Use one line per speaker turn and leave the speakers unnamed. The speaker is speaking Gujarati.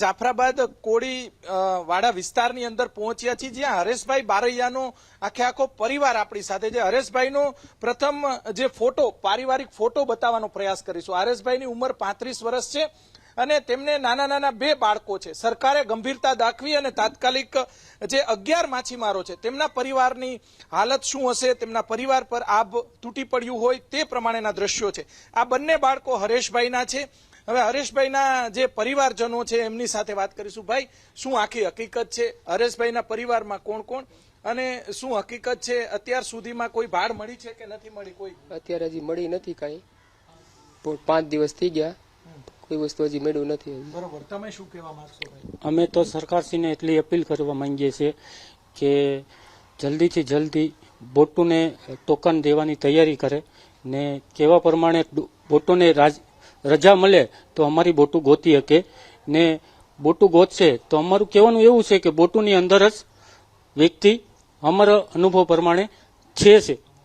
જાફરાબાદ કોળી વાડા વિસ્તારની અંદર પહોંચ્યા છીએ, જ્યાં હરેશભાઈ બારૈયાનો આખો પરિવાર આપણી સાથે છે. હરેશભાઈનો પ્રથમ જે ફોટો, પારિવારિક ફોટો બતાવવાનો પ્રયાસ કરીશું. હરેશભાઈની ઉંમર 35 વર્ષ છે અને તેમને નાના નાના 2 બાળકો છે. સરકારે ગંભીરતા દાખવી અને તાત્કાલિક જે 11 માછીમારો છે તેમના પરિવારની હાલત શું હશે, તેમના પરિવાર પર આભ તૂટી પડ્યું હોય તે પ્રમાણેના દ્રશ્યો છે. આ બંને બાળકો હરેશભાઈના છે. હવે હરેશભાઈના જે પરિવારજનો છે એમની સાથે વાત કરીશું. ભાઈ, શું આખી હકીકત છે? હરેશભાઈના પરિવારમાં કોણ કોણ અને શું હકીકત છે? અત્યાર સુધીમાં કોઈ ભાડ મળી છે કે નથી મળી? કોઈ
અત્યારે હજી મળી નથી, કઈ 5 દિવસ થઈ ગયા, કોઈ વસ્તુ હજી મળ્યું નથી.
બરોબર, તમે શું કહેવા માંગશો ભાઈ?
અમે તો સરકારશ્રીને એટલી અપીલ કરવા માંગીએ છીએ કે જલ્દીથી જલ્દી બોટોને ટોકન દેવાની તૈયારી કરે ને કેવા પ્રમાણે બોટોને રજા મળે તો અમારી બોટું ગોતી શકે ને બોટું ગોતશે તો અમારું કહેવાનું એવું છે કે બોટુની અંદર જ વ્યક્તિ અમારા અનુભવ પ્રમાણે છે.